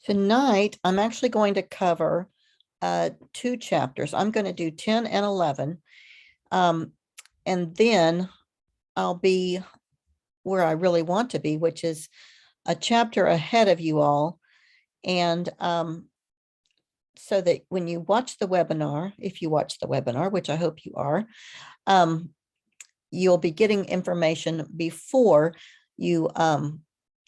Tonight, I'm actually going to cover two chapters. I'm going to do 10 and 11. And then I'll be where I really want to be, which is a chapter ahead of you all. And so that when you watch the webinar, if you watch the webinar, which I hope you are, you'll be getting information before you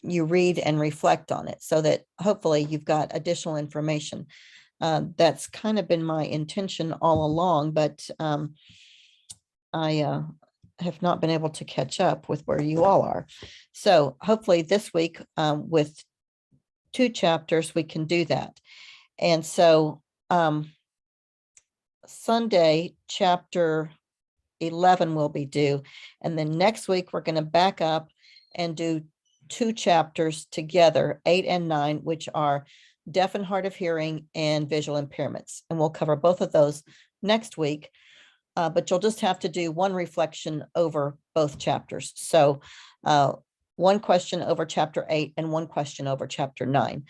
you read and reflect on it, so that hopefully you've got additional information. That's kind of been my intention all along, but I have not been able to catch up with where you all are. So hopefully this week, with two chapters, we can do that. And so Sunday, chapter 11 will be due. And then next week, we're going to back up and do two chapters together, 8 and 9, which are deaf and hard of hearing and visual impairments. And we'll cover both of those next week. But you'll just have to do one reflection over both chapters. So one question over chapter 8 and one question over chapter 9.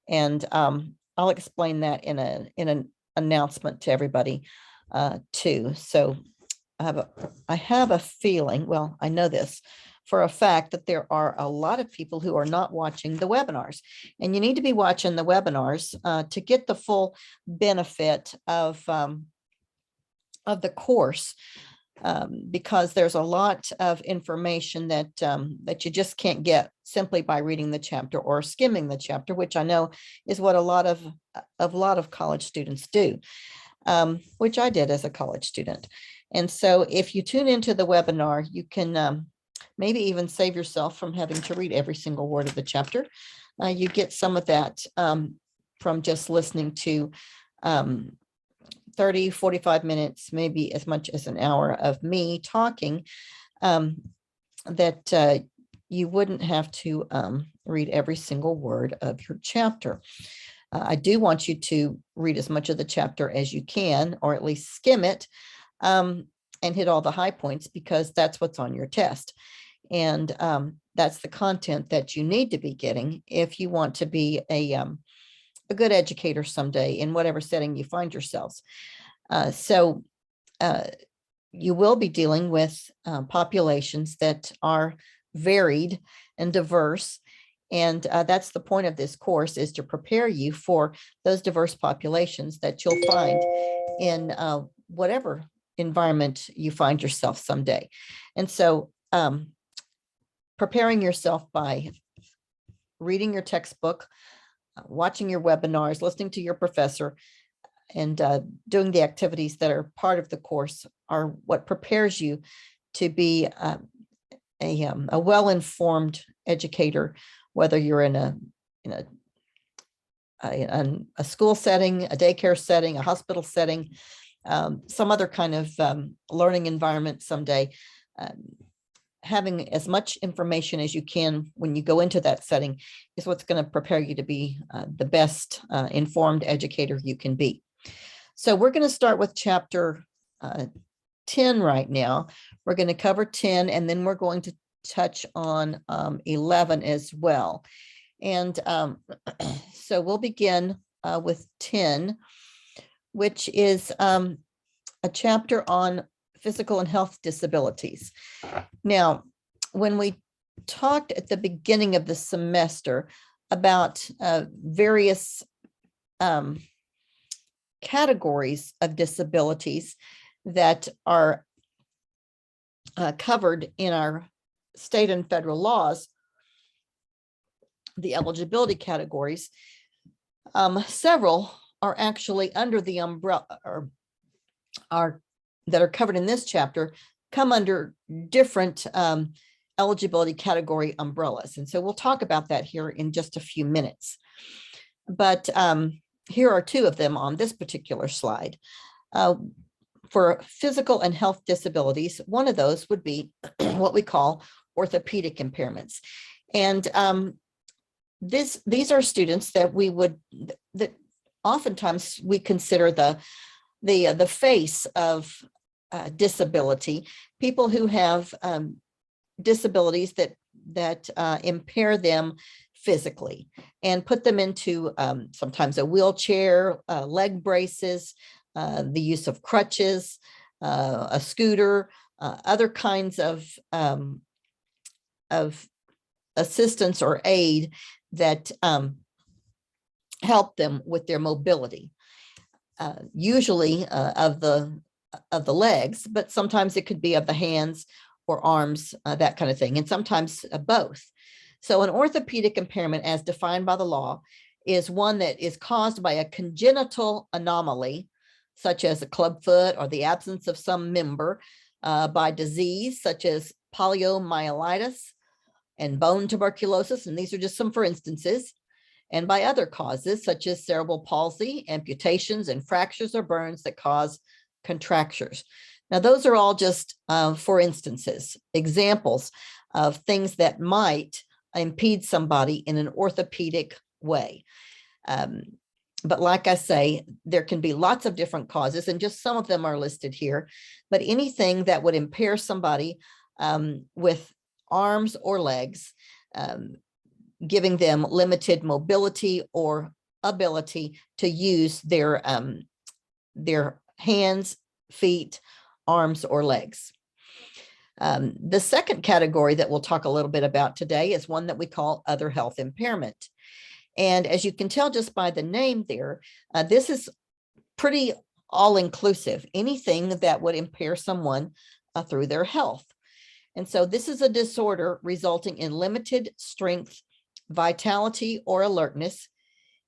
And I'll explain that in an announcement to everybody too. So I have a feeling, well, I know this for a fact, that there are a lot of people who are not watching the webinars, and you need to be watching the webinars to get the full benefit of the course, because there's a lot of information that that you just can't get simply by reading the chapter or skimming the chapter, which I know is what a lot of college students do, which I did as a college student. And so if you tune into the webinar, you can maybe even save yourself from having to read every single word of the chapter. You get some of that from just listening to 30, 45 minutes, maybe as much as an hour of me talking, that you wouldn't have to read every single word of your chapter. I do want you to read as much of the chapter as you can, or at least skim it, and hit all the high points, because that's what's on your test. And that's the content that you need to be getting if you want to be a good educator someday in whatever setting you find yourselves. So you will be dealing with populations that are varied and diverse. And that's the point of this course, is to prepare you for those diverse populations that you'll find in whatever environment you find yourself someday. And so preparing yourself by reading your textbook, watching your webinars, listening to your professor, and doing the activities that are part of the course are what prepares you to be a well-informed educator, whether you're in a school setting, a daycare setting, a hospital setting, some other kind of learning environment someday. Having as much information as you can when you go into that setting is what's going to prepare you to be the best informed educator you can be. So we're going to start with chapter 10 right now. We're going to cover 10, and then we're going to touch on 11 as well. And so we'll begin with 10, which is a chapter on physical and health disabilities. Now, when we talked at the beginning of the semester about various categories of disabilities that are covered in our state and federal laws, the eligibility categories, several are actually under the umbrella, or are that are covered in this chapter, come under different eligibility category umbrellas. And so we'll talk about that here in just a few minutes. But here are two of them on this particular slide. For physical and health disabilities, one of those would be what we call orthopedic impairments. And these are students that that oftentimes we consider the face of disability, people who have disabilities that impair them physically and put them into sometimes a wheelchair, leg braces, the use of crutches, a scooter, other kinds of assistance or aid that help them with their mobility, usually of the legs, but sometimes it could be of the hands or arms, that kind of thing, and sometimes both. So an orthopedic impairment, as defined by the law, is one that is caused by a congenital anomaly, such as a club foot or the absence of some member, by disease such as poliomyelitis and bone tuberculosis, and these are just some for instances, and by other causes such as cerebral palsy, amputations, and fractures or burns that cause contractures. Now, those are all just for instances, examples of things that might impede somebody in an orthopedic way. But like I say, there can be lots of different causes, and just some of them are listed here. But anything that would impair somebody with arms or legs, giving them limited mobility or ability to use their hands, feet, arms, or legs. The second category that we'll talk a little bit about today is one that we call other health impairment. And as you can tell just by the name there, this is pretty all-inclusive, anything that would impair someone through their health. And so this is a disorder resulting in limited strength, vitality, or alertness,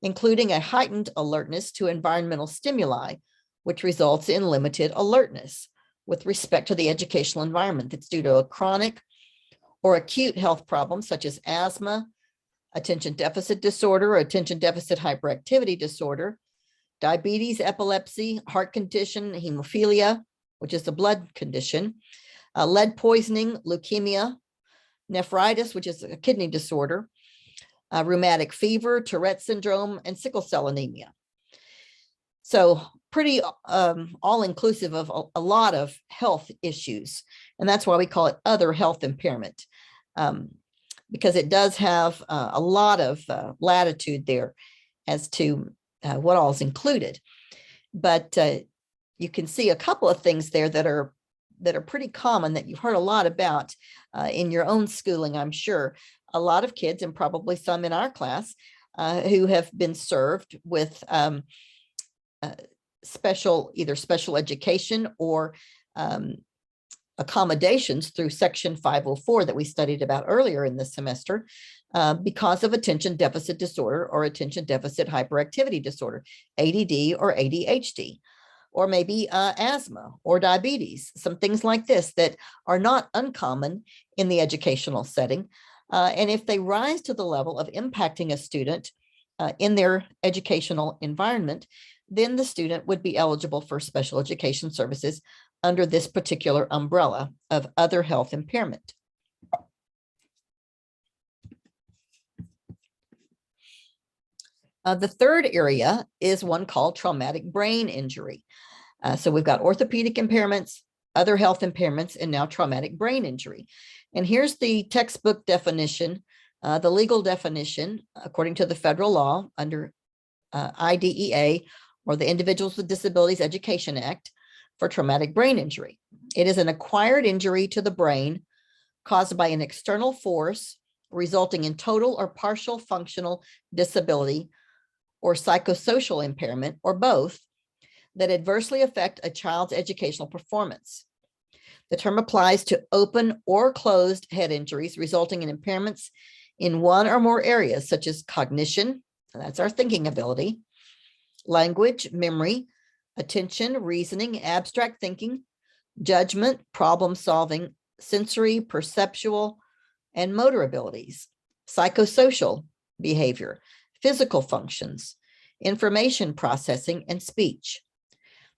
including a heightened alertness to environmental stimuli, which results in limited alertness with respect to the educational environment that's due to a chronic or acute health problem such as asthma, attention deficit disorder, or attention deficit hyperactivity disorder, diabetes, epilepsy, heart condition, hemophilia, which is a blood condition, lead poisoning, leukemia, nephritis, which is a kidney disorder, rheumatic fever, Tourette syndrome, and sickle cell anemia. So pretty all-inclusive of a lot of health issues. And that's why we call it other health impairment, because it does have a lot of latitude there as to what all is included. But you can see a couple of things there that are pretty common that you've heard a lot about in your own schooling, I'm sure. A lot of kids, and probably some in our class, who have been served with either special education or accommodations through Section 504 that we studied about earlier in this semester, because of attention deficit disorder or attention deficit hyperactivity disorder, ADD or ADHD, or maybe asthma or diabetes, some things like this that are not uncommon in the educational setting. And if they rise to the level of impacting a student in their educational environment, then the student would be eligible for special education services under this particular umbrella of other health impairment. The third area is one called traumatic brain injury. So we've got orthopedic impairments, other health impairments, and now traumatic brain injury. And here's the textbook definition, the legal definition, according to the federal law under IDEA, or the Individuals with Disabilities Education Act, for traumatic brain injury. It is an acquired injury to the brain caused by an external force resulting in total or partial functional disability or psychosocial impairment, or both, that adversely affect a child's educational performance. The term applies to open or closed head injuries resulting in impairments in one or more areas, such as cognition, that's our thinking ability, language, memory, attention, reasoning, abstract thinking, judgment, problem solving, sensory, perceptual, and motor abilities, psychosocial behavior, physical functions, information processing, and speech.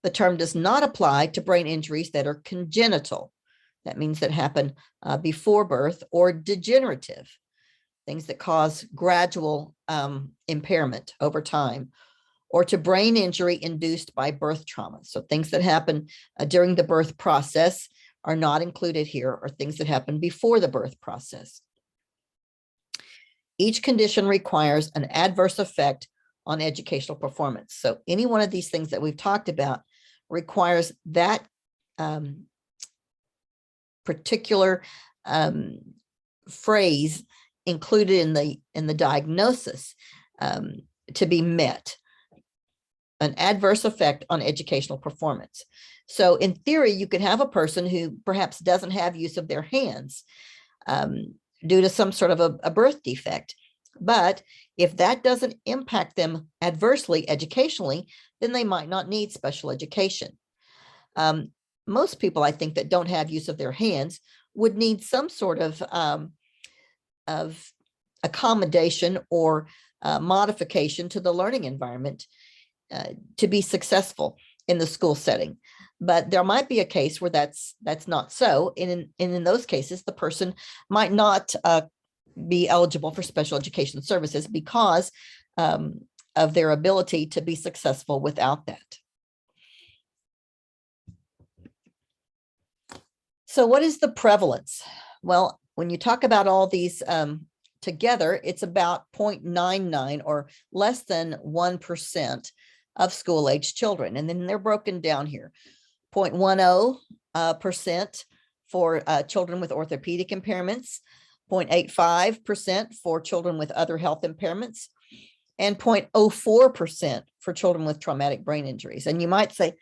The term does not apply to brain injuries that are congenital. That means that happen before birth, or degenerative, things that cause gradual impairment over time, or to brain injury induced by birth trauma. So things that happen during the birth process are not included here, or things that happen before the birth process. Each condition requires an adverse effect on educational performance. So any one of these things that we've talked about requires that particular phrase included in the diagnosis to be met. An adverse effect on educational performance. So in theory, you could have a person who perhaps doesn't have use of their hands due to some sort of a birth defect. But if that doesn't impact them adversely educationally, then they might not need special education. Most people, I think, that don't have use of their hands would need some sort of accommodation or modification to the learning environment to be successful in the school setting. But there might be a case where that's not so. And in those cases, the person might not be eligible for special education services because of their ability to be successful without that. So what is the prevalence? Well, when you talk about all these together, it's about 0.99 or less than 1% of school-age children. And then they're broken down here. 0.10% for children with orthopedic impairments, 0.85% for children with other health impairments, and 0.04% for children with traumatic brain injuries. And you might say,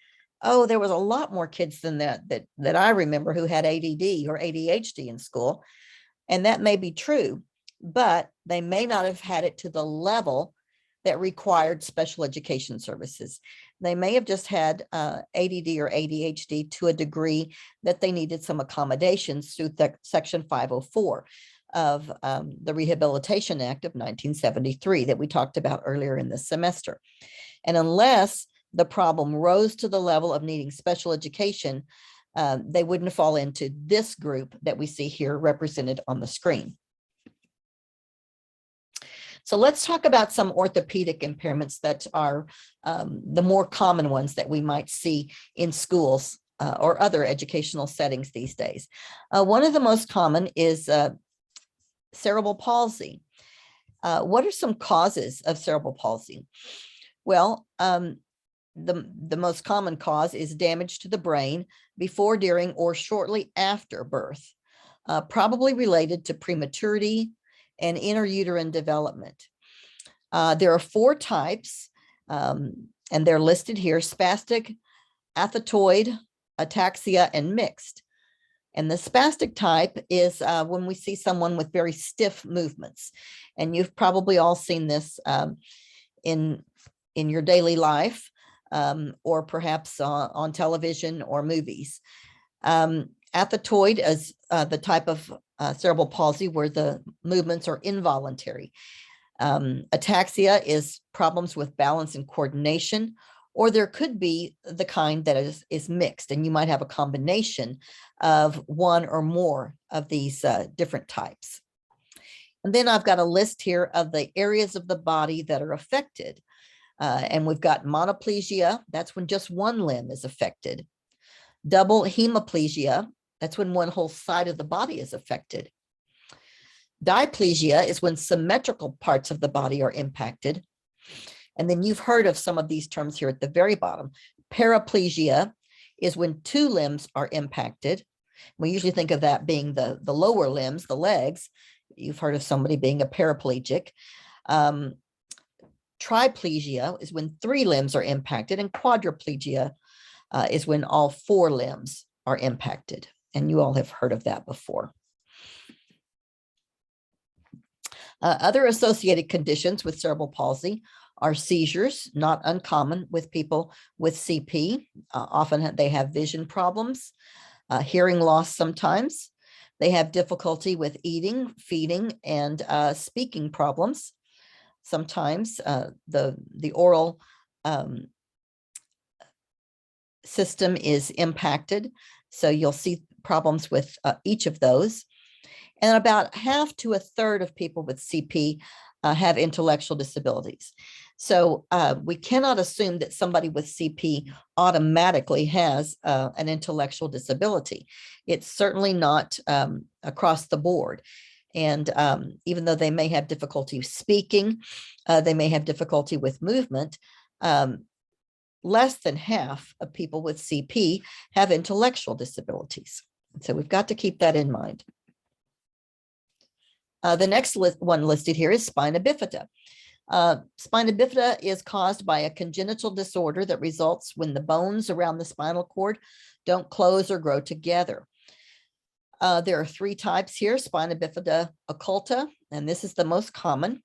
oh, there was a lot more kids than that I remember who had ADD or ADHD in school. And that may be true, but they may not have had it to the level that required special education services. They may have just had ADD or ADHD to a degree that they needed some accommodations through Section 504 of the Rehabilitation Act of 1973 that we talked about earlier in this semester. And unless the problem rose to the level of needing special education, they wouldn't fall into this group that we see here represented on the screen. So let's talk about some orthopedic impairments that are the more common ones that we might see in schools or other educational settings these days. One of the most common is cerebral palsy. What are some causes of cerebral palsy? Well, the most common cause is damage to the brain before, during, or shortly after birth, probably related to prematurity and intrauterine development. There are 4 types, and they're listed here: spastic, athetoid, ataxia, and mixed. And the spastic type is when we see someone with very stiff movements. And you've probably all seen this in your daily life, or perhaps on television or movies. Athetoid is the type of cerebral palsy where the movements are involuntary. Ataxia is problems with balance and coordination, or there could be the kind that is mixed, and you might have a combination of one or more of these different types. And then I've got a list here of the areas of the body that are affected. And we've got monoplegia, that's when just one limb is affected. Double hemiplegia, that's when one whole side of the body is affected. Diplegia is when symmetrical parts of the body are impacted. And then you've heard of some of these terms here at the very bottom. Paraplegia is when 2 limbs are impacted. We usually think of that being the lower limbs, the legs. You've heard of somebody being a paraplegic. Triplegia is when 3 limbs are impacted, and quadriplegia is when all 4 limbs are impacted. And you all have heard of that before. Other associated conditions with cerebral palsy are seizures, not uncommon with people with CP. Often they have vision problems, hearing loss sometimes. They have difficulty with eating, feeding, and speaking problems. Sometimes the oral system is impacted, so you'll see problems with each of those. And about half to a third of people with CP have intellectual disabilities. So we cannot assume that somebody with CP automatically has an intellectual disability. It's certainly not across the board. And even though they may have difficulty speaking, they may have difficulty with movement, less than half of people with CP have intellectual disabilities. So we've got to keep that in mind. The next one listed here is spina bifida. Spina bifida is caused by a congenital disorder that results when the bones around the spinal cord don't close or grow together. There are 3 types here: spina bifida occulta, and this is the most common.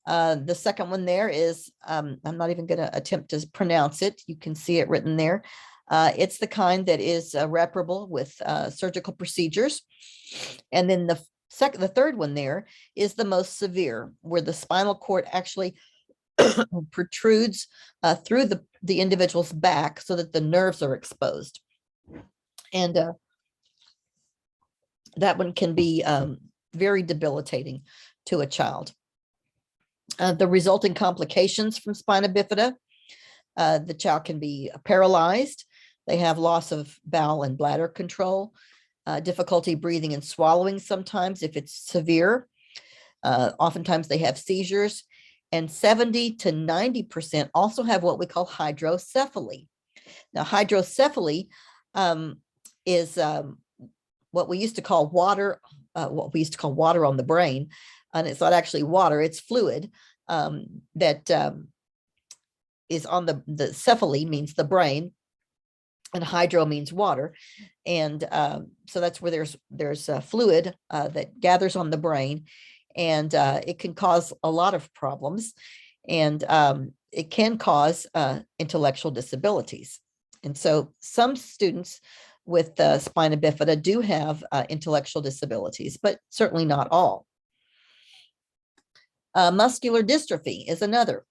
The second one there is, I'm not even going to attempt to pronounce it. You can see it written there. It's the kind that is reparable with surgical procedures. And then the third one there is the most severe, where the spinal cord actually protrudes through the individual's back so that the nerves are exposed. And that one can be very debilitating to a child. The resulting complications from spina bifida, the child can be paralyzed. They have loss of bowel and bladder control, difficulty breathing and swallowing sometimes if it's severe. Oftentimes they have seizures, and 70 to 90% also have what we call hydrocephaly. Now, hydrocephaly is what we used to call water, on the brain. And it's not actually water, it's fluid that is on the cephaly, means the brain, and hydro means water. And so that's where there's fluid that gathers on the brain, and it can cause a lot of problems, and it can cause intellectual disabilities. And so some students with spina bifida do have intellectual disabilities, but certainly not all. Muscular dystrophy is another.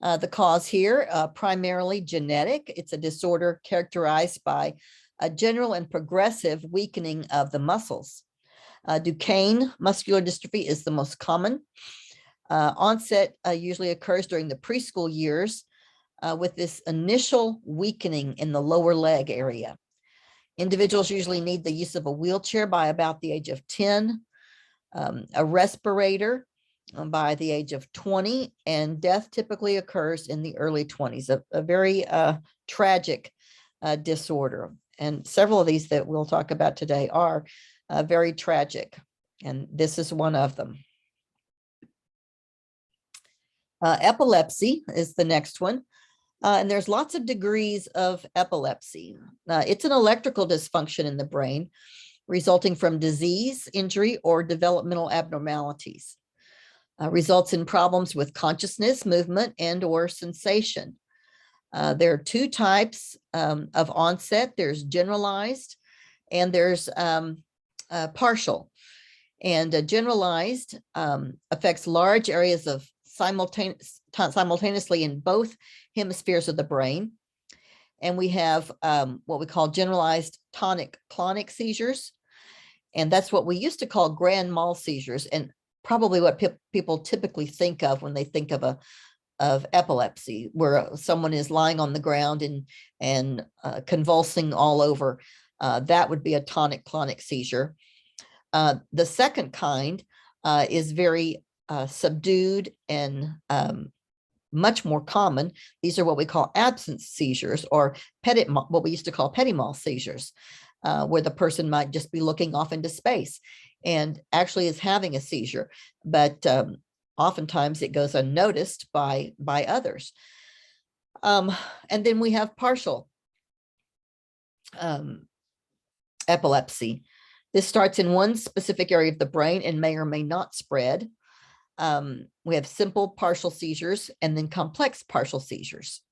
The cause here, primarily genetic. It's a disorder characterized by a general and progressive weakening of the muscles. Duchenne muscular dystrophy is the most common. Onset usually occurs during the preschool years with this initial weakening in the lower leg area. Individuals usually need the use of a wheelchair by about the age of 10, a respirator by the age of 20, and death typically occurs in the early 20s, a very tragic disorder. And several of these that we'll talk about today are very tragic, and this is one of them. Epilepsy is the next one. And there's lots of degrees of epilepsy. It's an electrical dysfunction in the brain resulting from disease, injury, or developmental abnormalities. Results in problems with consciousness, movement, and or sensation. There are 2 types of onset. There's generalized and there's partial. And generalized affects large areas of simultaneously in both hemispheres of the brain. And we have what we call generalized tonic-clonic seizures. And that's what we used to call grand mal seizures, and probably what people typically think of when they think of epilepsy, where someone is lying on the ground and convulsing all over. That would be a tonic-clonic seizure. The second kind is very subdued and much more common. These are what we call absence seizures, or what we used to call petit mal seizures, where the person might just be looking off into space and actually is having a seizure, but oftentimes it goes unnoticed by others. And then we have partial epilepsy. This starts in one specific area of the brain and may or may not spread. We have simple partial seizures and then complex partial seizures.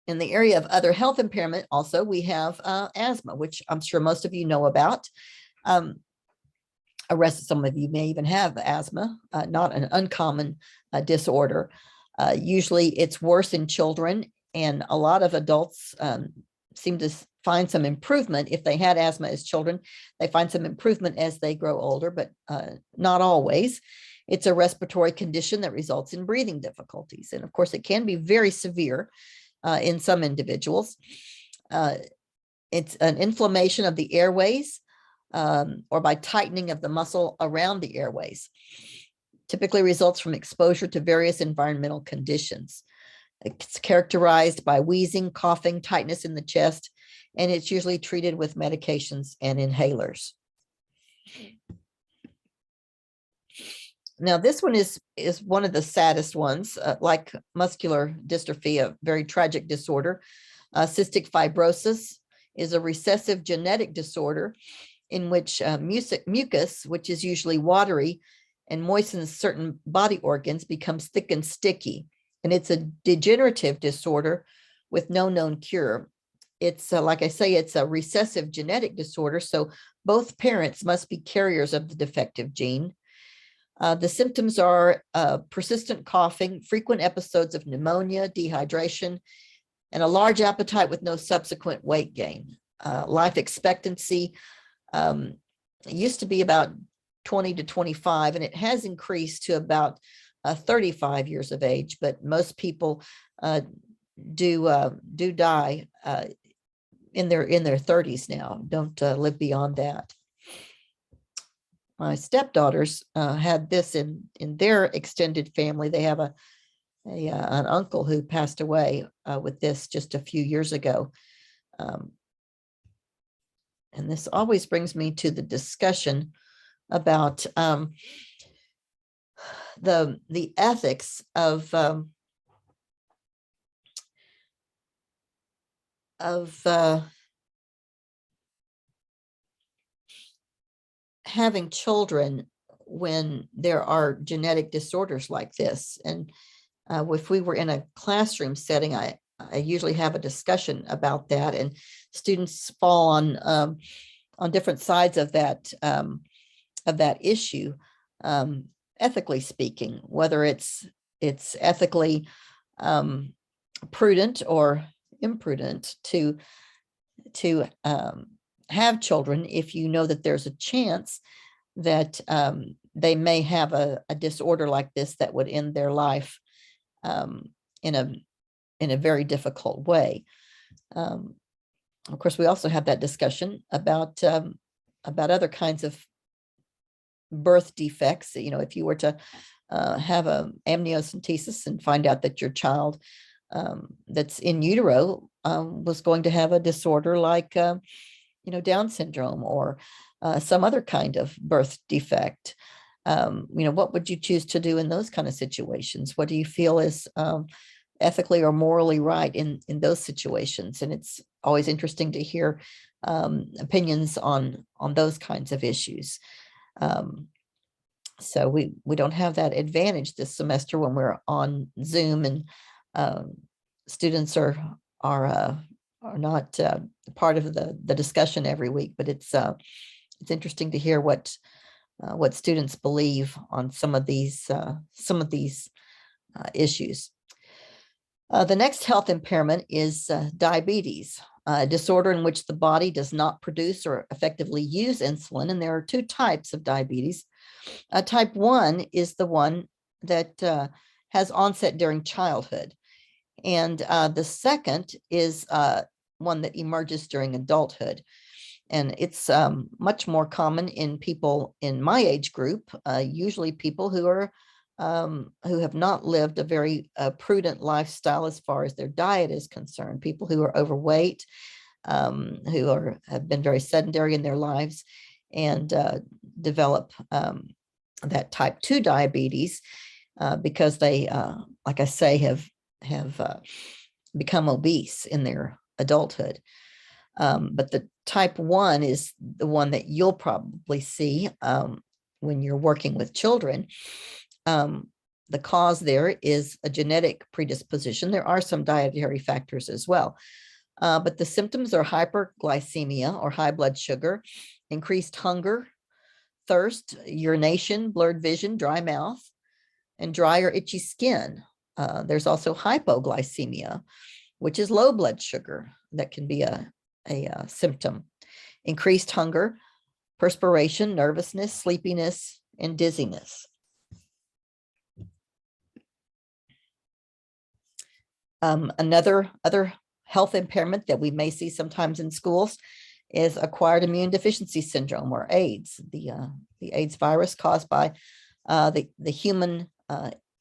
In the area of other health impairment, also, we have asthma, which I'm sure most of you know about. Some of you may even have asthma, not an uncommon disorder. Usually it's worse in children, and a lot of adults seem to find some improvement. If they had asthma as children, they find some improvement as they grow older, but not always. It's a respiratory condition that results in breathing difficulties. And of course, it can be very severe in some individuals. It's an inflammation of the airways or by tightening of the muscle around the airways. Typically results from exposure to various environmental conditions. It's characterized by wheezing, coughing, tightness in the chest, and it's usually treated with medications and inhalers. Now, this one is one of the saddest ones, like muscular dystrophy, a very tragic disorder. Cystic fibrosis is a recessive genetic disorder in which mucus, which is usually watery and moistens certain body organs, becomes thick and sticky. And it's a degenerative disorder with no known cure. It's like I say, it's a recessive genetic disorder. So both parents must be carriers of the defective gene. The symptoms are persistent coughing, frequent episodes of pneumonia, dehydration, and a large appetite with no subsequent weight gain. Life expectancy used to be about 20 to 25, and it has increased to about 35 years of age, but most people do die in their 30s now, don't live beyond that. My stepdaughters had this in their extended family. They have an uncle who passed away with this just a few years ago. And this always brings me to the discussion about the ethics of having children when there are genetic disorders like this. And if we were in a classroom setting, I usually have a discussion about that, and students fall on different sides of that issue, ethically speaking, whether it's ethically prudent or imprudent to have children if you know that there's a chance that they may have a disorder like this that would end their life in a very difficult way. Of course, we also have that discussion about other kinds of birth defects. You know, if you were to have a amniocentesis and find out that your child that's in utero was going to have a disorder like Down syndrome or some other kind of birth defect. What would you choose to do in those kind of situations? What do you feel is ethically or morally right in those situations? And it's always interesting to hear opinions on those kinds of issues. So we don't have that advantage this semester when we're on Zoom and students are not part of the discussion every week, but it's interesting to hear what students believe on some of these issues. The next health impairment is diabetes, a disorder in which the body does not produce or effectively use insulin. And there are two types of diabetes. Type 1 is the one that has onset during childhood. And the second is one that emerges during adulthood. And it's much more common in people in my age group, usually people who have not lived a very prudent lifestyle as far as their diet is concerned, people who are overweight, who have been very sedentary in their lives and develop that type 2 diabetes because they, like I say, have become obese in their adulthood. But the type 1 is the one that you'll probably see when you're working with children. The cause there is a genetic predisposition. There are some dietary factors as well. But the symptoms are hyperglycemia or high blood sugar, increased hunger, thirst, urination, blurred vision, dry mouth, and dry or itchy skin. There's also hypoglycemia, which is low blood sugar. That can be a symptom. Increased hunger, perspiration, nervousness, sleepiness, and dizziness. Other health impairment that we may see sometimes in schools is acquired immune deficiency syndrome, or AIDS, the AIDS virus caused by the human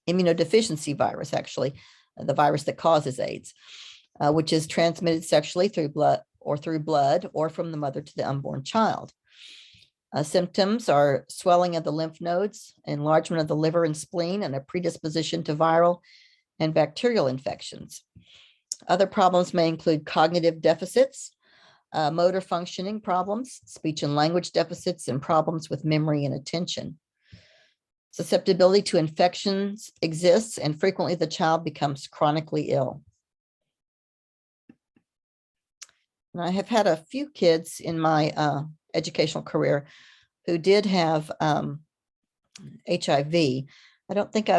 immunodeficiency virus, actually, the virus that causes AIDS, which is transmitted sexually through blood or from the mother to the unborn child. Symptoms are swelling of the lymph nodes, enlargement of the liver and spleen, and a predisposition to viral and bacterial infections. Other problems may include cognitive deficits, motor functioning problems, speech and language deficits, and problems with memory and attention. Susceptibility to infections exists, and frequently the child becomes chronically ill. And I have had a few kids in my educational career who did have HIV. I don't think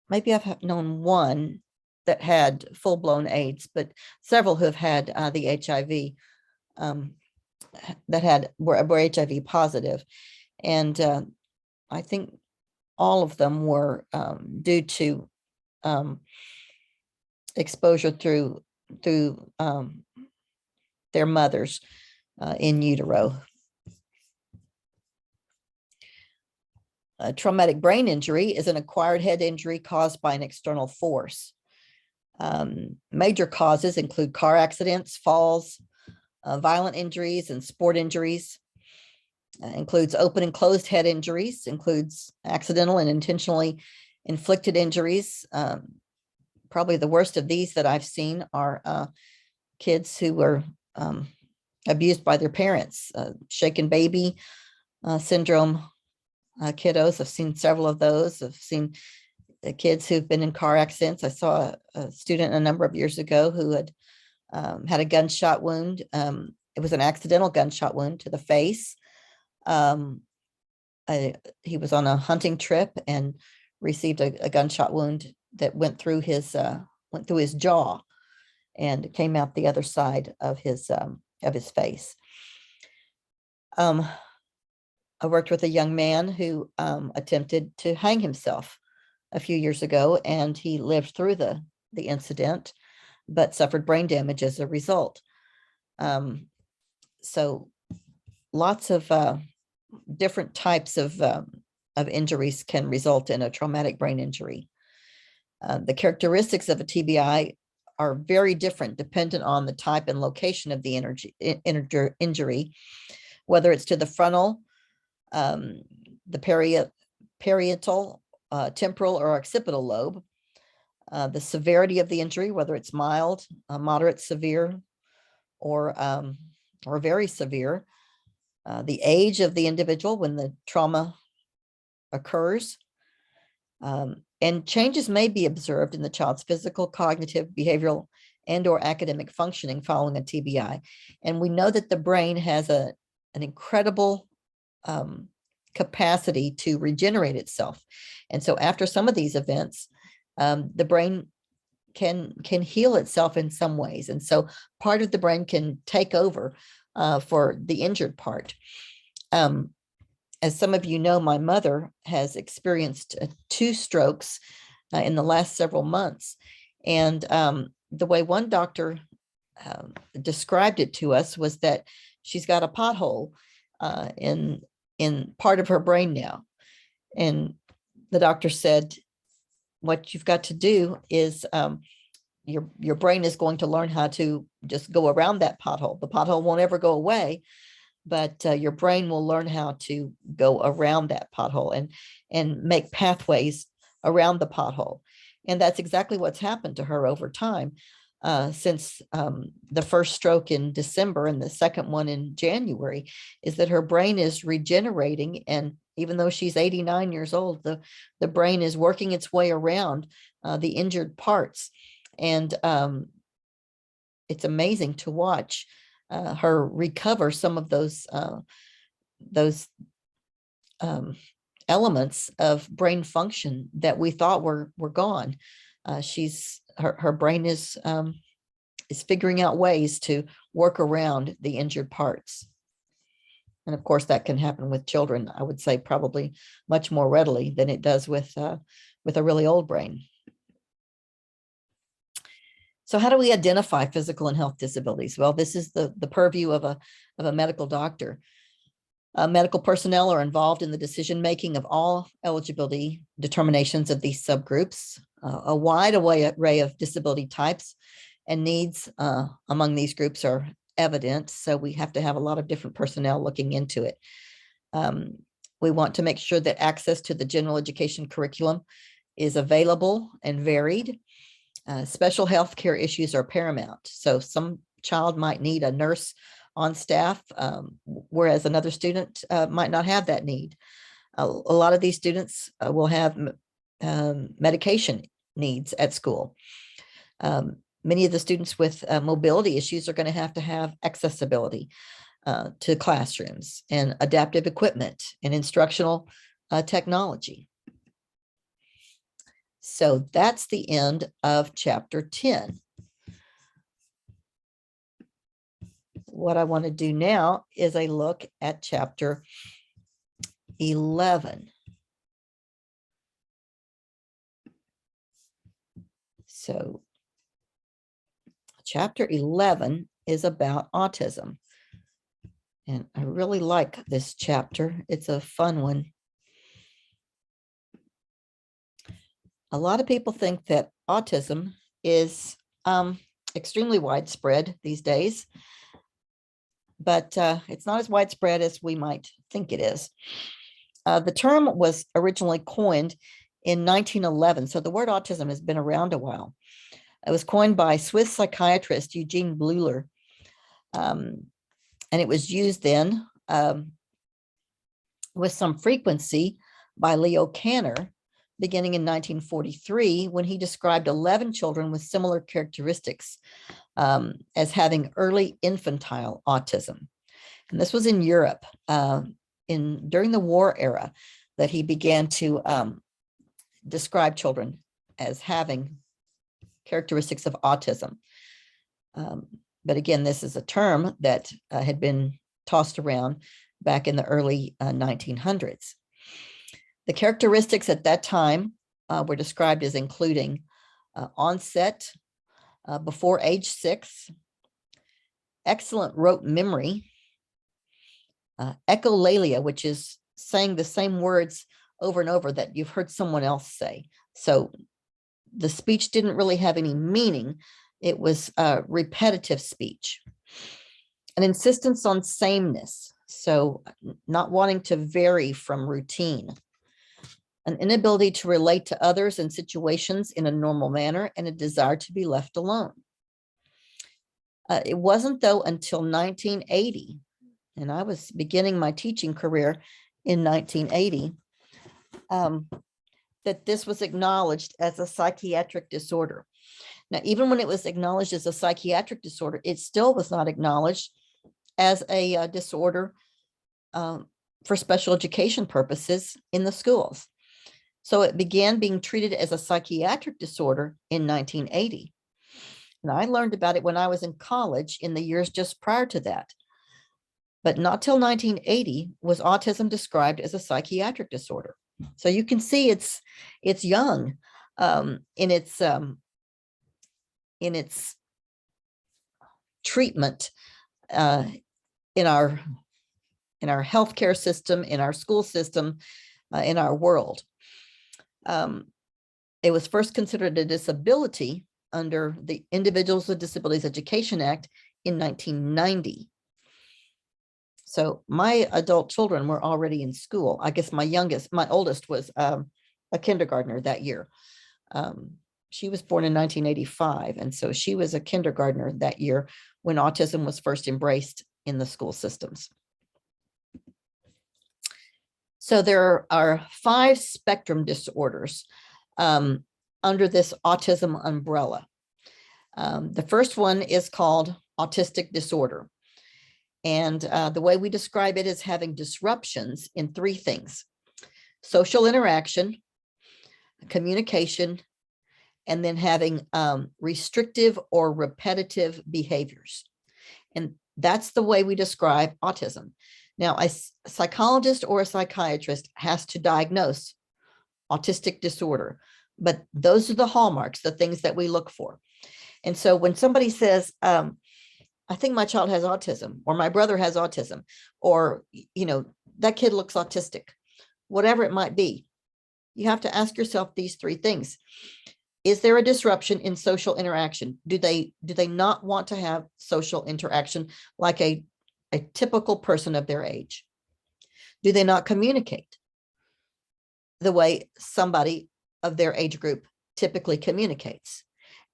maybe I've known one that had full-blown AIDS, but several who have had the HIV that were HIV positive. And I think all of them were due to exposure through their mothers in utero. A traumatic brain injury is an acquired head injury caused by an external force. Major causes include car accidents, falls, violent injuries, and sport injuries. Includes open and closed head injuries, includes accidental and intentionally inflicted injuries. Probably the worst of these that I've seen are kids who were abused by their parents, shaken baby syndrome kiddos. I've seen several of those. I've seen the kids who've been in car accidents. I saw a student a number of years ago who had had a gunshot wound. It was an accidental gunshot wound to the face. He was on a hunting trip and received a gunshot wound that went through his jaw and came out the other side of his face. I worked with a young man who attempted to hang himself a few years ago, and he lived through the incident, but suffered brain damage as a result. So lots of different types of injuries can result in a traumatic brain injury. The characteristics of a TBI are very different dependent on the type and location of the injury, whether it's to the frontal, the parietal, temporal, or occipital lobe, the severity of the injury, whether it's mild, moderate, severe, or very severe, the age of the individual when the trauma occurs, and changes may be observed in the child's physical, cognitive, behavioral, and or academic functioning following a TBI. And we know that the brain has an incredible capacity to regenerate itself. And so after some of these events, the brain can heal itself in some ways. And so part of the brain can take over for the injured part. As some of you know, my mother has experienced 2 strokes in the last several months. And the way one doctor described it to us was that she's got a pothole in part of her brain now. And the doctor said, what you've got to do is your brain is going to learn how to just go around that pothole. The pothole won't ever go away, but your brain will learn how to go around that pothole and make pathways around the pothole. And that's exactly what's happened to her over time since the first stroke in December and the second one in January, is that her brain is regenerating. And even though she's 89 years old, the brain is working its way around the injured parts. And it's amazing to watch her recover some of those elements of brain function that we thought were gone. Her brain is figuring out ways to work around the injured parts. And of course, that can happen with children, I would say probably much more readily than it does with a really old brain. So how do we identify physical and health disabilities? Well, this is the purview of a medical doctor. Medical personnel are involved in the decision-making of all eligibility determinations of these subgroups. A wide array of disability types and needs among these groups are evident, so we have to have a lot of different personnel looking into it. We want to make sure that access to the general education curriculum is available and varied. Special health care issues are paramount. So some child might need a nurse on staff, whereas another student might not have that need. A lot of these students will have medication needs at school. Many of the students with mobility issues are going to have accessibility to classrooms and adaptive equipment and instructional technology. So that's the end of chapter 10. What I want to do now is a look at chapter 11. So chapter 11 is about autism. And I really like this chapter. It's a fun one. A lot of people think that autism is extremely widespread these days, but it's not as widespread as we might think it is. The term was originally coined in 1911, so the word autism has been around a while. It was coined by Swiss psychiatrist Eugene Bleuler, and it was used then with some frequency by Leo Kanner, beginning in 1943, when he described 11 children with similar characteristics as having early infantile autism. And this was in Europe during the war era that he began to describe children as having characteristics of autism. But again, this is a term that had been tossed around back in the early 1900s. The characteristics at that time were described as including onset before age 6, excellent rote memory, echolalia, which is saying the same words over and over that you've heard someone else say. So the speech didn't really have any meaning. It was repetitive speech. An insistence on sameness, so not wanting to vary from routine. An inability to relate to others and situations in a normal manner, and a desire to be left alone. It wasn't, though, until 1980, and I was beginning my teaching career in 1980, that this was acknowledged as a psychiatric disorder. Now, even when it was acknowledged as a psychiatric disorder, it still was not acknowledged as a disorder for special education purposes in the schools. So it began being treated as a psychiatric disorder in 1980. And I learned about it when I was in college in the years just prior to that. But not till 1980 was autism described as a psychiatric disorder. So you can see it's young in its treatment in our healthcare system, in our school system, in our world. It was first considered a disability under the Individuals with Disabilities Education Act in 1990. So my adult children were already in school. I guess my oldest was a kindergartner that year. She was born in 1985, and so she was a kindergartner that year when autism was first embraced in the school systems. So there are 5 spectrum disorders under this autism umbrella. The first one is called autistic disorder. And the way we describe it is having disruptions in 3 things: social interaction, communication, and then having restrictive or repetitive behaviors. And that's the way we describe autism. Now, a psychologist or a psychiatrist has to diagnose autistic disorder, but those are the hallmarks, the things that we look for. And so when somebody says, I think my child has autism, or my brother has autism, or, that kid looks autistic, whatever it might be, you have to ask yourself these three things. Is there a disruption in social interaction? Do they not want to have social interaction like a typical person of their age? Do they not communicate the way somebody of their age group typically communicates?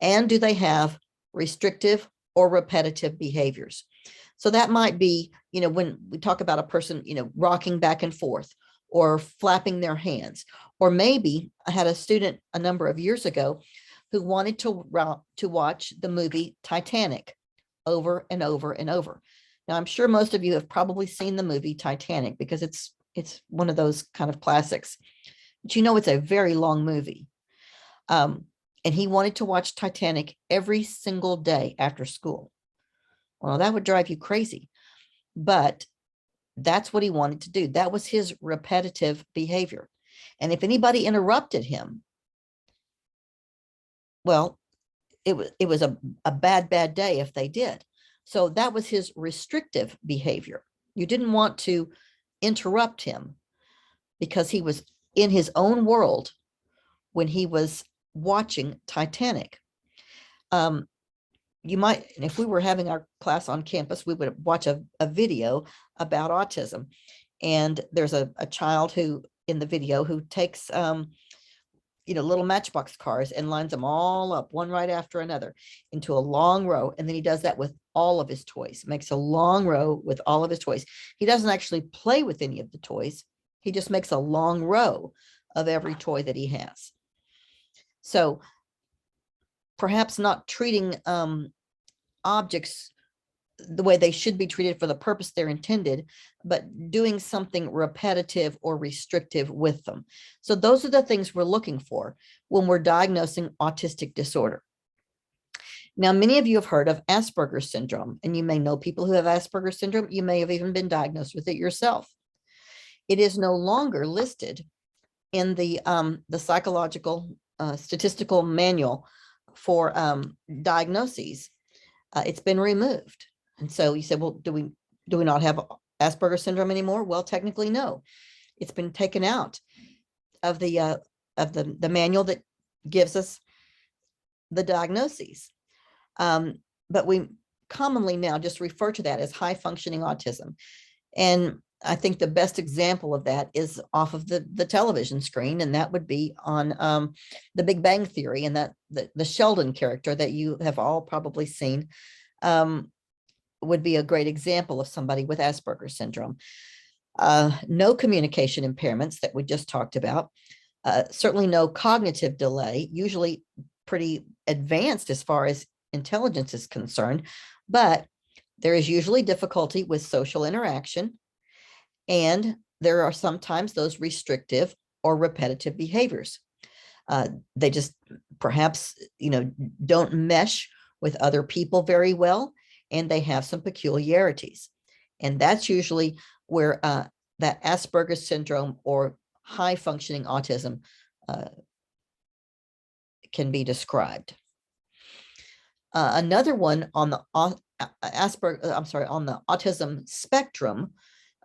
And do they have restrictive or repetitive behaviors? So that might be, when we talk about a person, rocking back and forth or flapping their hands, or maybe I had a student a number of years ago who wanted to watch the movie Titanic over and over and over. Now, I'm sure most of you have probably seen the movie Titanic because it's one of those kind of classics, but it's a very long movie. And he wanted to watch Titanic every single day after school. Well, that would drive you crazy, but that's what he wanted to do. That was his repetitive behavior. And if anybody interrupted him, well, it was a bad day if they did. So that was his restrictive behavior. You didn't want to interrupt him because he was in his own world when he was watching Titanic. You might, and if we were having our class on campus, we would watch a video about autism. And there's a child who in the video who takes, little matchbox cars and lines them all up one right after another into a long row. And then he does that with all of his toys, makes a long row with all of his toys. He doesn't actually play with any of the toys. He just makes a long row of every toy that he has. So perhaps not treating objects the way they should be treated for the purpose they're intended, but doing something repetitive or restrictive with them. So those are the things we're looking for when we're diagnosing autistic disorder. Now, many of you have heard of Asperger's syndrome, and you may know people who have Asperger's syndrome. You may have even been diagnosed with it yourself. It is no longer listed in the psychological statistical manual for diagnoses. It's been removed. And so you said, well, do we not have Asperger's syndrome anymore? Well, technically, no. It's been taken out of the manual that gives us the diagnoses. But we commonly now just refer to that as high functioning autism. And I think the best example of that is off of the television screen, and that would be on The Big Bang Theory, and that the Sheldon character that you have all probably seen would be a great example of somebody with Asperger's syndrome. No communication impairments that we just talked about, certainly no cognitive delay, usually pretty advanced as far as intelligence is concerned, but there is usually difficulty with social interaction, and there are sometimes those restrictive or repetitive behaviors. They just perhaps, don't mesh with other people very well, and they have some peculiarities. And that's usually where that Asperger's syndrome or high functioning autism can be described. Another one on the on the autism spectrum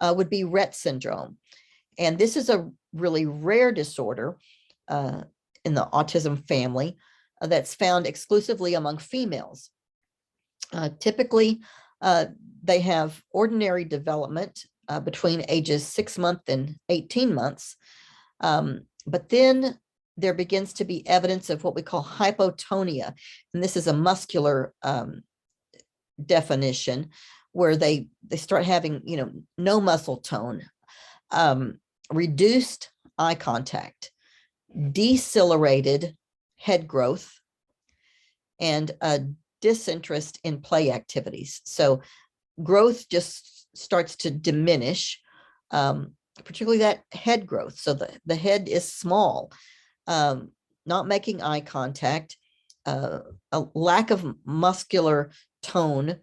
would be Rett syndrome. And this is a really rare disorder in the autism family that's found exclusively among females. Typically, they have ordinary development between ages 6 months and 18 months. But then there begins to be evidence of what we call hypotonia. And this is a muscular definition where they start having, no muscle tone, reduced eye contact, decelerated head growth, and a disinterest in play activities. So growth just starts to diminish, particularly that head growth. So the head is small, not making eye contact, a lack of muscular tone,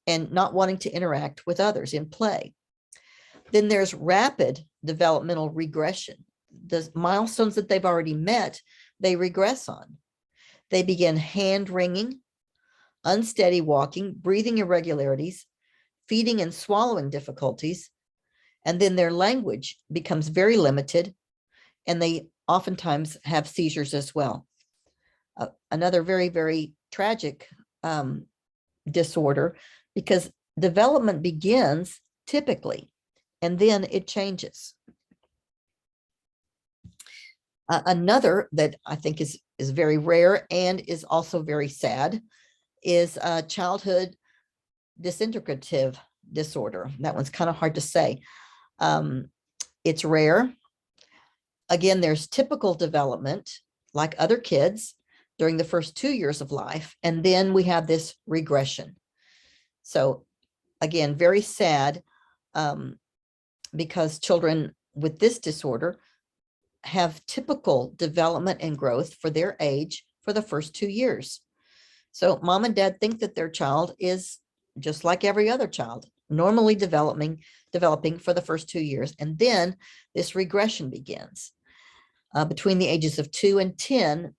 and not wanting to interact with others in play. Then there's rapid developmental regression. The milestones that they've already met, they regress on. They begin hand wringing, unsteady walking, breathing irregularities, feeding and swallowing difficulties, and then their language becomes very limited, and they oftentimes have seizures as well. Another very, very tragic disorder, because development begins typically, and then it changes. Another that I think is very rare and is also very sad is childhood disintegrative disorder. That one's kind of hard to say. It's rare. Again, there's typical development like other kids during the first 2 years of life, and then we have this regression. So again, very sad, because children with this disorder have typical development and growth for their age for the first 2 years. So mom and dad think that their child is just like every other child, normally developing for the first 2 years. And then this regression begins. Between the ages of 2 and 10,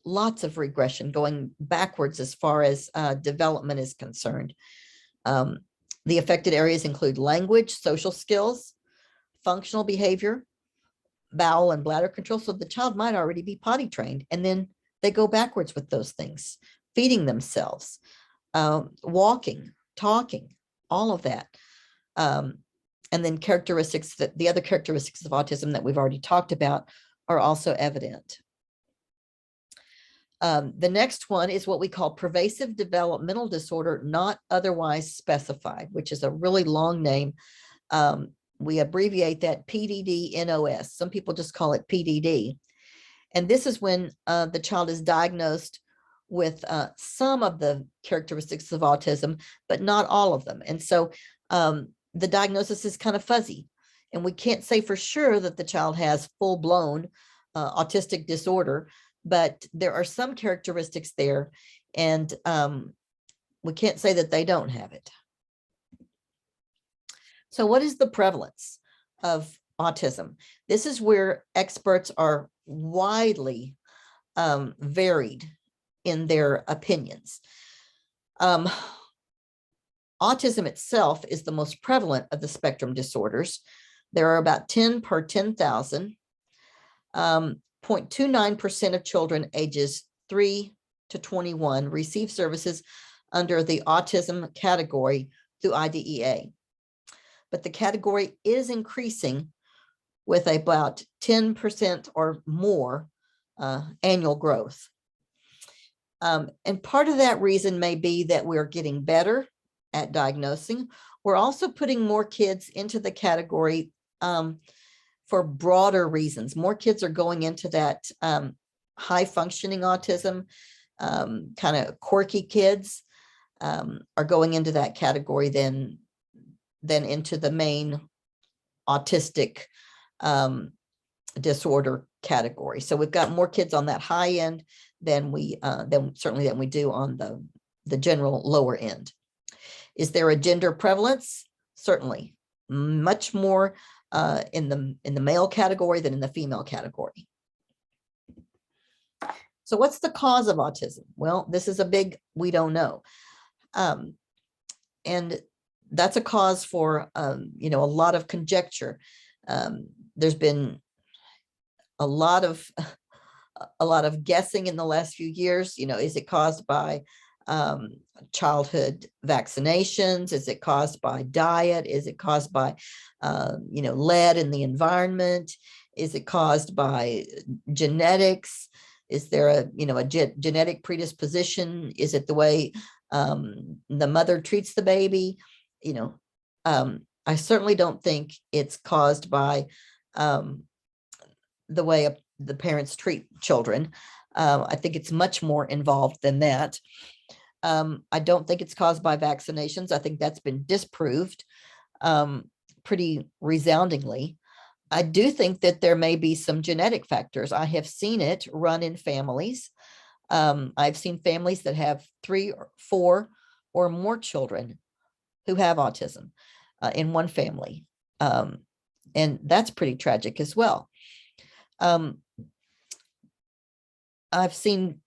lots of regression going backwards as far as development is concerned. The affected areas include language, social skills, functional behavior, bowel and bladder control. So the child might already be potty trained, and then they go backwards with those things, feeding themselves, walking, talking, all of that. And then characteristics that the other characteristics of autism that we've already talked about are also evident. The next one is what we call pervasive developmental disorder not otherwise specified, which is a really long name. We abbreviate that PDD-NOS. Some people just call it PDD. And this is when the child is diagnosed with some of the characteristics of autism, but not all of them. And so the diagnosis is kind of fuzzy, and we can't say for sure that the child has full-blown autistic disorder, but there are some characteristics there, and we can't say that they don't have it. So what is the prevalence of autism? This is where experts are widely varied in their opinions. Autism itself is the most prevalent of the spectrum disorders. There are about 10 per 10,000. 0.29% of children ages 3 to 21 receive services under the autism category through IDEA. But the category is increasing with about 10% or more annual growth. And part of that reason may be that we're getting better at diagnosing. We're also putting more kids into the category for broader reasons. More kids are going into that high functioning autism, kind of quirky kids are going into that category than into the main autistic disorder category. So we've got more kids on that high end than we do on the general lower end. Is there a gender prevalence? Certainly, much more in the male category than in the female category. So what's the cause of autism? Well, this is a big, we don't know. And that's a cause for, a lot of conjecture. There's been a lot of guessing in the last few years. Is it caused by childhood vaccinations? Is it caused by diet? Is it caused by, lead in the environment? Is it caused by genetics? Is there a genetic predisposition? Is it the way the mother treats the baby? I certainly don't think it's caused by the way the parents treat children. I think it's much more involved than that. I don't think it's caused by vaccinations. I think that's been disproved pretty resoundingly. I do think that there may be some genetic factors. I have seen it run in families. I've seen families that have 3 or 4 or more children who have autism in one family. And that's pretty tragic as well. I've seen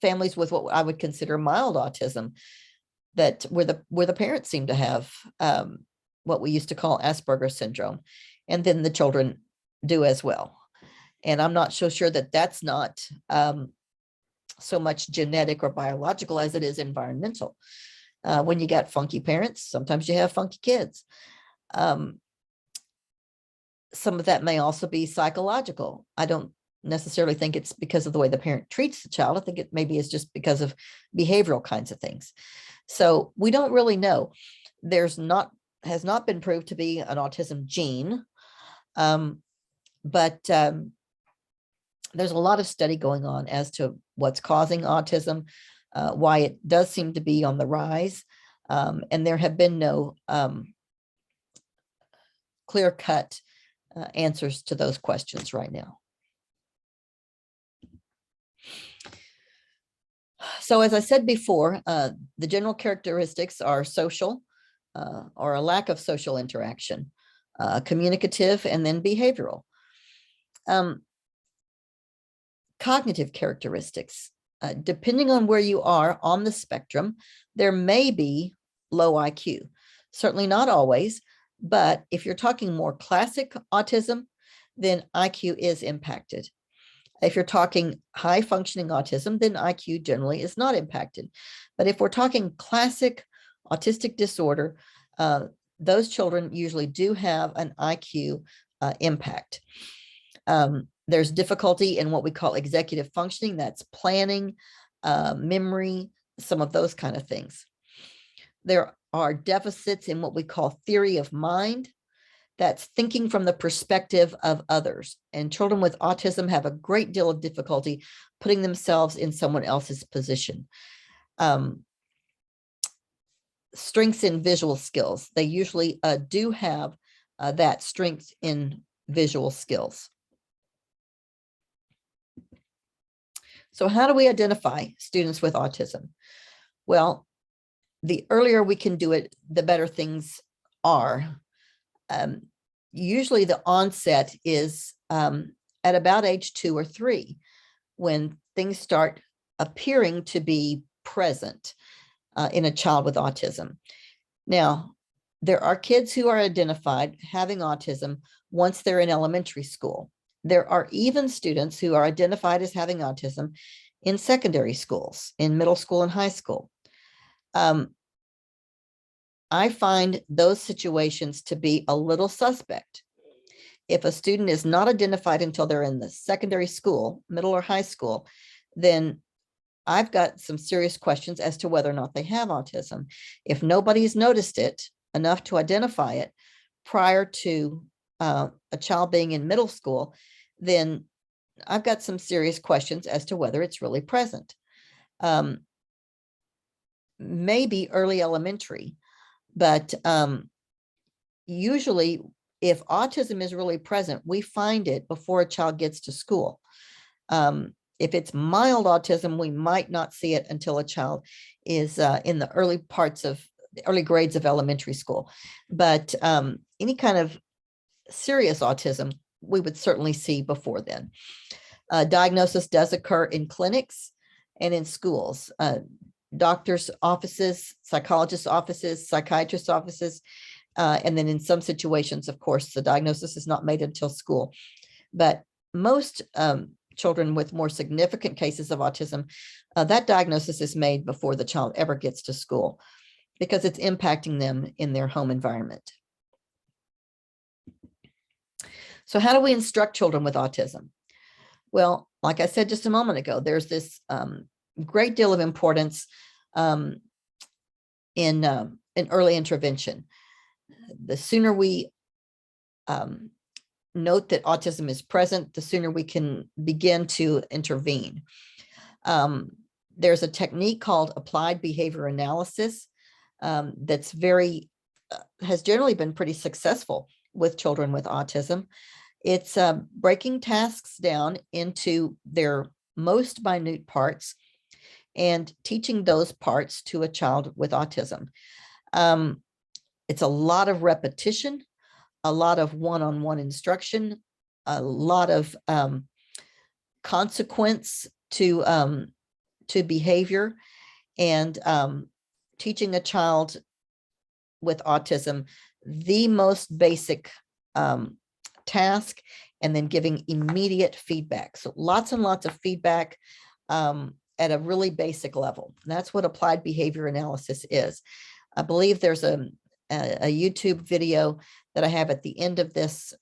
families with what I would consider mild autism, that where the parents seem to have what we used to call Asperger's syndrome, and then the children do as well. And I'm not so sure that that's not so much genetic or biological as it is environmental. When you got funky parents, sometimes you have funky kids. Some of that may also be psychological. I don't necessarily think it's because of the way the parent treats the child. I think it maybe is just because of behavioral kinds of things. So we don't really know. Has not been proved to be an autism gene, but there's a lot of study going on as to what's causing autism, why it does seem to be on the rise, and there have been no clear-cut answers to those questions right now. So as I said before, the general characteristics are social, or a lack of social interaction, communicative, and then behavioral. Cognitive characteristics. Depending on where you are on the spectrum, there may be low IQ. Certainly not always, but if you're talking more classic autism, then IQ is impacted. If you're talking high functioning autism, then IQ generally is not impacted. But if we're talking classic autistic disorder, those children usually do have an IQ impact. There's difficulty in what we call executive functioning. That's planning, memory, some of those kind of things. There are deficits in what we call theory of mind. That's thinking from the perspective of others. And children with autism have a great deal of difficulty putting themselves in someone else's position. Strengths in visual skills. They usually do have that strength in visual skills. So how do we identify students with autism? Well, the earlier we can do it, the better things are. Usually the onset is at about age 2 or 3, when things start appearing to be present in a child with autism. Now, there are kids who are identified having autism once they're in elementary school. There are even students who are identified as having autism in secondary schools, in middle school and high school. I find those situations to be a little suspect. If a student is not identified until they're in the secondary school, middle or high school, then I've got some serious questions as to whether or not they have autism. If nobody's noticed it enough to identify it prior to a child being in middle school, then I've got some serious questions as to whether it's really present. Maybe early elementary, but usually if autism is really present, we find it before a child gets to school. If it's mild autism, we might not see it until a child is in the early grades of elementary school. But any kind of serious autism, we would certainly see before then. Diagnosis does occur in clinics and in schools, doctors' offices, psychologists' offices, psychiatrists' offices, and then in some situations, of course, the diagnosis is not made until school. But most children with more significant cases of autism, that diagnosis is made before the child ever gets to school, because it's impacting them in their home environment. So how do we instruct children with autism? Well, like I said just a moment ago, there's this great deal of importance in early intervention. The sooner we note that autism is present, the sooner we can begin to intervene. There's a technique called applied behavior analysis that's has generally been pretty successful with children with autism. It's breaking tasks down into their most minute parts and teaching those parts to a child with autism. It's a lot of repetition, a lot of one-on-one instruction, a lot of consequence to to behavior and teaching a child with autism the most basic task, and then giving immediate feedback. So lots and lots of feedback at a really basic level. And that's what applied behavior analysis is. I believe there's a YouTube video that I have at the end of this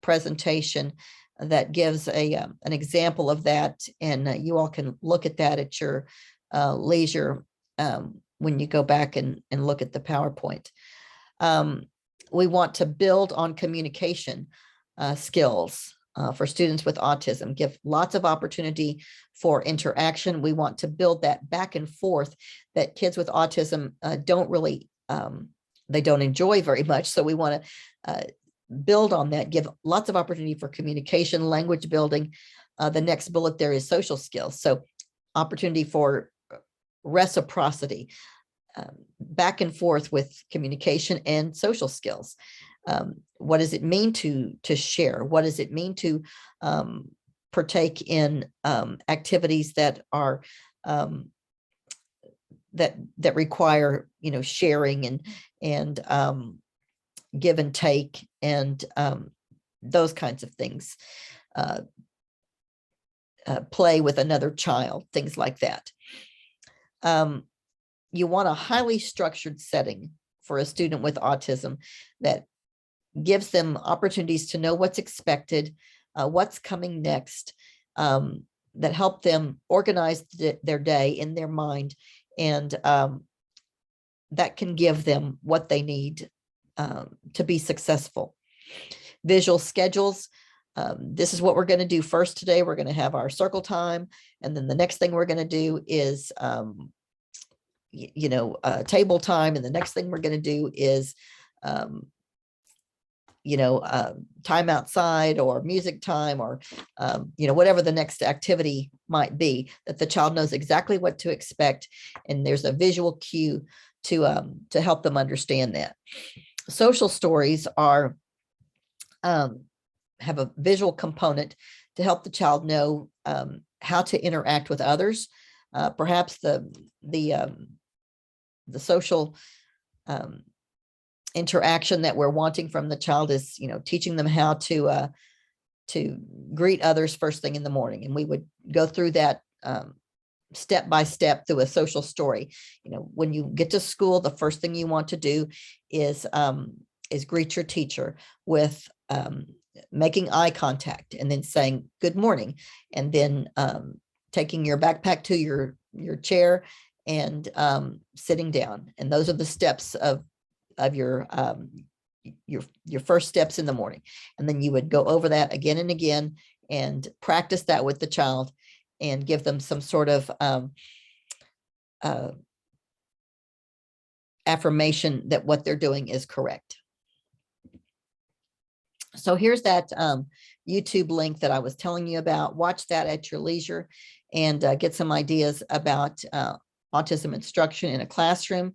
presentation that gives an example of that. And you all can look at that at your leisure when you go back and look at the PowerPoint. We want to build on communication skills for students with autism, give lots of opportunity for interaction. We want to build that back and forth that kids with autism don't really, they don't enjoy very much. So we want to build on that, give lots of opportunity for communication, language building. The next bullet there is social skills. So opportunity for reciprocity, back and forth with communication and social skills. What does it mean to share? What does it mean to partake in activities that are that require, you know, sharing and give and take and those kinds of things. Play with another child, things like that. You want a highly structured setting for a student with autism that gives them opportunities to know what's expected, what's coming next, that help them organize their day in their mind, and that can give them what they need to be successful. Visual schedules. This is what we're going to do first today. We're going to have our circle time. And then the next thing we're going to do is, table time. And the next thing we're going to do is, time outside or music time or, whatever the next activity might be, that the child knows exactly what to expect. And there's a visual cue to help them understand that. Social stories are, have a visual component to help the child know how to interact with others. Perhaps the social interaction that we're wanting from the child is, teaching them how to greet others first thing in the morning. And we would go through that step by step through a social story. When you get to school, the first thing you want to do is greet your teacher with making eye contact and then saying good morning, and then taking your backpack to your chair and sitting down. And those are the steps of your first steps in the morning. And then you would go over that again and again and practice that with the child and give them some sort of affirmation that what they're doing is correct. So here's that YouTube link that I was telling you about. Watch that at your leisure and get some ideas about autism instruction in a classroom.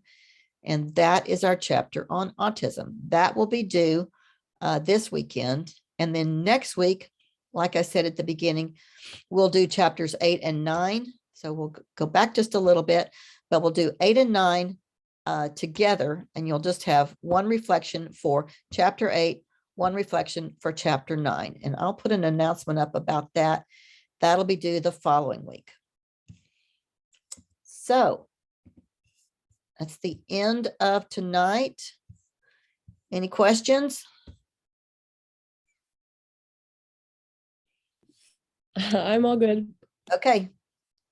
And that is our chapter on autism. That will be due this weekend. And then next week, like I said at the beginning, we'll do chapters 8 and 9. So we'll go back just a little bit, but we'll do 8 and 9 together. And you'll just have one reflection for chapter 8, one reflection for chapter 9. And I'll put an announcement up about that. That'll be due the following week. So that's the end of tonight. Any questions? I'm all good. Okay,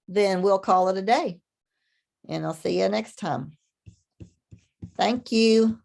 then we'll call it a day. And I'll see you next time. Thank you.